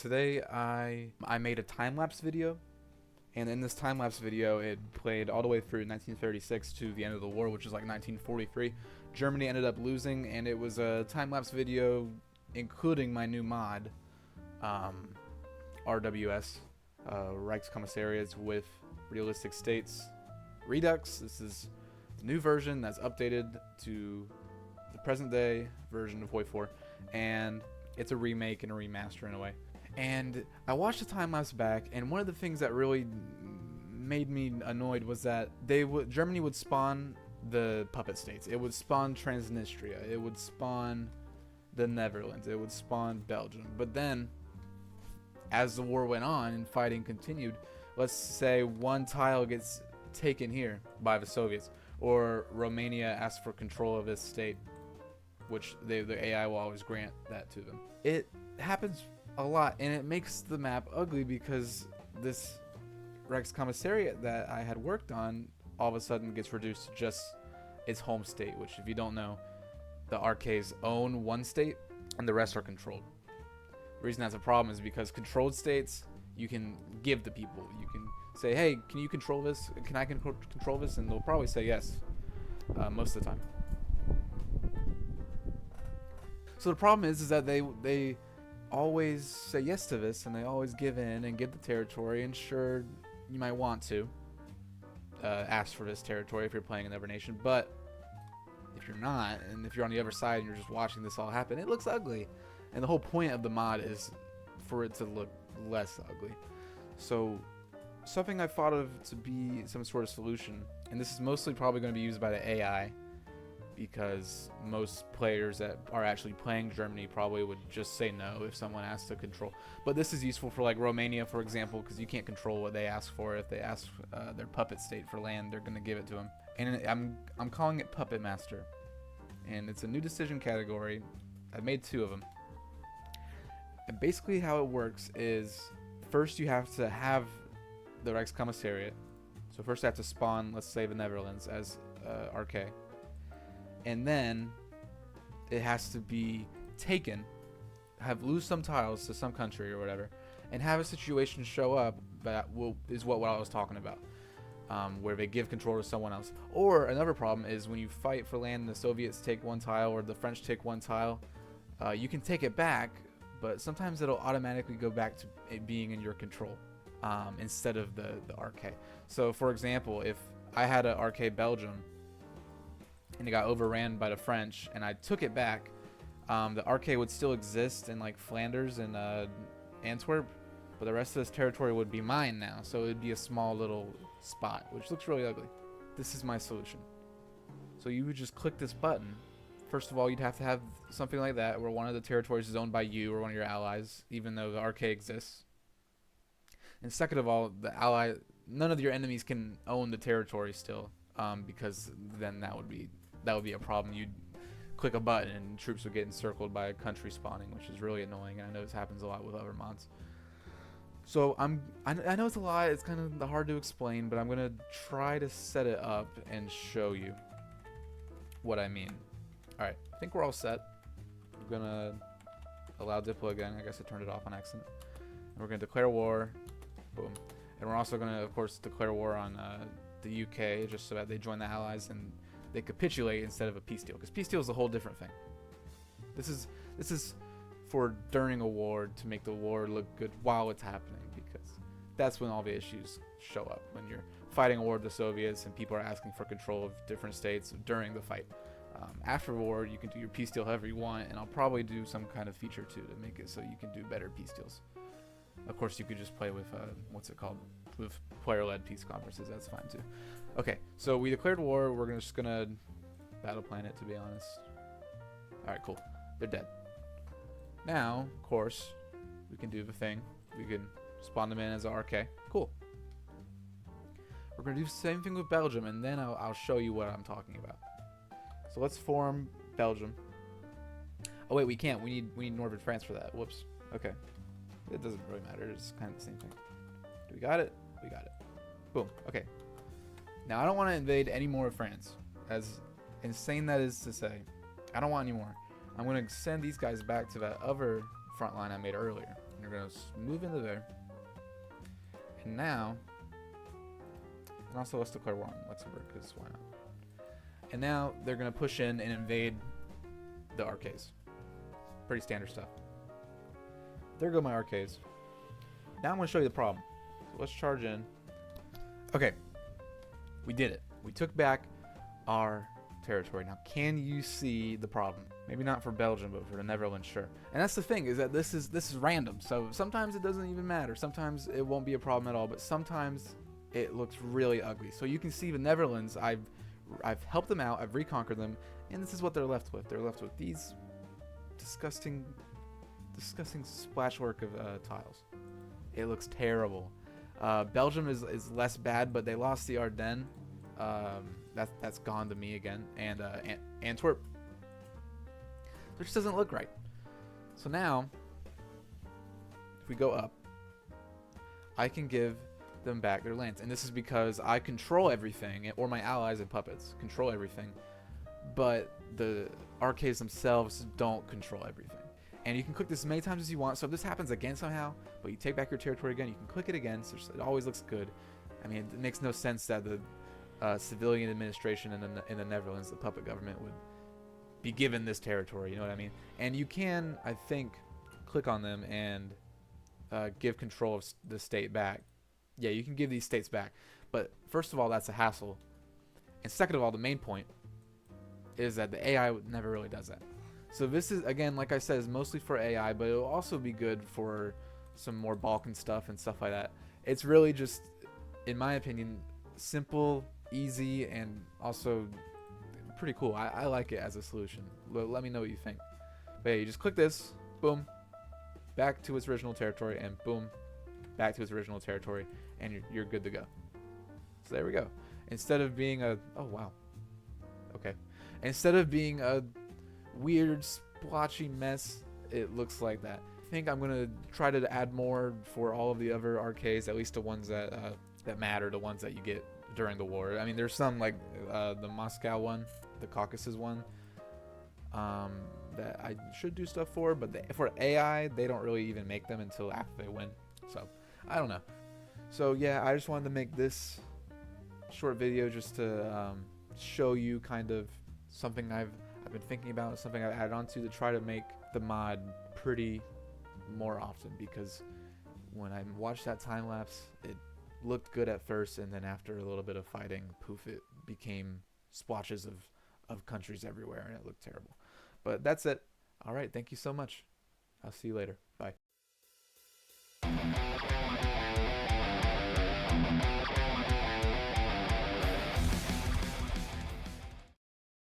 Today I made a time-lapse video, and in this time-lapse video it played all the way through 1936 to the end of the war, which is like 1943. Germany ended up losing, and it was a time-lapse video including my new mod, RwS REDUX with realistic states Redux. This is the new version that's updated to the present day version of Hoi4, and it's a remake and a remaster in a way. And I watched the time lapse back, and one of the things that really made me annoyed was that Germany would spawn the puppet states. It would spawn Transnistria. It would spawn the Netherlands. It would spawn Belgium. But then, as the war went on and fighting continued, let's say one tile gets taken here by the Soviets, or Romania asks for control of this state, which the AI will always grant that to them. It happens a lot, and it makes the map ugly because this Rex Commissariat that I had worked on all of a sudden gets reduced to just its home state, which, if you don't know, the RKs own one state and the rest are controlled. The reason that's a problem is because controlled states you can give to people. You can say, hey, can you control this? Can I control this? And they'll probably say yes most of the time. So the problem is that they always say yes to this, and they always give in and give the territory. And sure, you might want to ask for this territory if you're playing another nation, but if you're not, and if you're on the other side and you're just watching this all happen, it looks ugly. And the whole point of the mod is for it to look less ugly. So something I thought of to be some sort of solution, and this is mostly probably going to be used by the AI, because most players that are actually playing Germany probably would just say no if someone asks to control. But this is useful for like Romania, for example, because you can't control what they ask for. If they ask their puppet state for land, they're going to give it to them. And I'm calling it Puppet Master, and it's a new decision category. I made 2 of them. And basically how it works is, first you have to have the Rex Commissariat. So first you have to spawn, let's say, the Netherlands as RK. And then it has to be taken, lose some tiles to some country or whatever, and have a situation show up that is what I was talking about, where they give control to someone else. Or another problem is when you fight for land and the Soviets take one tile or the French take one tile, you can take it back, but sometimes it'll automatically go back to it being in your control instead of the RK. So for example, if I had a RK Belgium and it got overran by the French, and I took it back, the RK would still exist in like Flanders and Antwerp, but the rest of this territory would be mine now, so it would be a small little spot, which looks really ugly. This is my solution. So you would just click this button. First of all, you'd have to have something like that, where one of the territories is owned by you or one of your allies, even though the RK exists. And second of all, none of your enemies can own the territory still, because then that would be a problem. You'd click a button and troops would get encircled by a country spawning, which is really annoying, and I know this happens a lot with other mods. So I know it's a lot, it's kind of hard to explain, but I'm gonna try to set it up and show you what I mean. Alright, I think we're all set. I'm gonna allow Diplo again. I guess I turned it off on accident. And we're gonna declare war. Boom. And we're also gonna, of course, declare war on the UK, just so that they join the Allies and they capitulate instead of a peace deal, because peace deal is a whole different thing. This is for during a war, to make the war look good while it's happening, because that's when all the issues show up, when you're fighting a war with the Soviets and people are asking for control of different states during the fight. After the war, you can do your peace deal however you want, and I'll probably do some kind of feature too to make it so you can do better peace deals. Of course, you could just play with what's it called, with player-led peace conferences. That's fine too. Okay, so we declared war. We're just gonna battle plan it, to be honest. All right, cool. They're dead. Now, of course, we can do the thing. We can spawn them in as a RK. Cool. We're gonna do the same thing with Belgium, and then I'll show you what I'm talking about. So let's form Belgium. Oh wait, we can't. We need Northern France for that. Whoops. Okay. It doesn't really matter. It's kind of the same thing. Do we got it? We got it. Boom. Okay. Now I don't want to invade any more of France. As insane that is to say, I don't want any more. I'm going to send these guys back to that other front line I made earlier. And They're gonna move into there. And now, and also let's declare war on Luxembourg, because why not? And now they're gonna push in and invade the arcades. Pretty standard stuff. There go my arcades. Now I'm gonna show you the problem. So let's charge in. Okay, we did it. We took back our territory. Now, can you see the problem? Maybe not for Belgium, but for the Netherlands, sure. And that's the thing, is that this is random. So sometimes it doesn't even matter. Sometimes it won't be a problem at all, but sometimes it looks really ugly. So you can see the Netherlands, I've helped them out, I've reconquered them, and this is what they're left with. They're left with these disgusting splashwork of tiles. It looks terrible. Belgium is less bad, but they lost the Ardennes. That's gone to me again, and Antwerp. It just doesn't look right. So now, if we go up, I can give them back their lands, and this is because I control everything, or my allies and puppets control everything, but the arcades themselves don't control everything. And you can click this as many times as you want. So if this happens again somehow, but you take back your territory again, you can click it again. So it always looks good. I mean, it makes no sense that the civilian administration in the Netherlands, the puppet government, would be given this territory. You know what I mean? And you can, I think, click on them and give control of the state back. Yeah, you can give these states back. But first of all, that's a hassle. And second of all, the main point is that the AI never really does that. So this is, again, like I said, is mostly for AI, but it'll also be good for some more Balkan stuff and stuff like that. It's really just, in my opinion, simple, easy, and also pretty cool. I like it as a solution. Let me know what you think. But yeah, you just click this, boom, back to its original territory, and boom, back to its original territory, and you're good to go. So there we go. Instead of being a, oh wow, okay. Instead of being a weird splotchy mess, it looks like that. I think I'm gonna try to add more for all of the other arcades, at least the ones that matter, the ones that you get during the war. I mean, there's some like the Moscow one, the Caucasus one, that I should do stuff for, but for AI, they don't really even make them until after they win. So I don't know. So yeah, I just wanted to make this short video just to show you kind of something I've been thinking about, something I've added on to try to make the mod pretty more often, because when I watched that time lapse, it looked good at first, and then after a little bit of fighting, poof, it became splotches of countries everywhere, and it looked terrible. But that's it. All right, thank you so much. I'll see you later.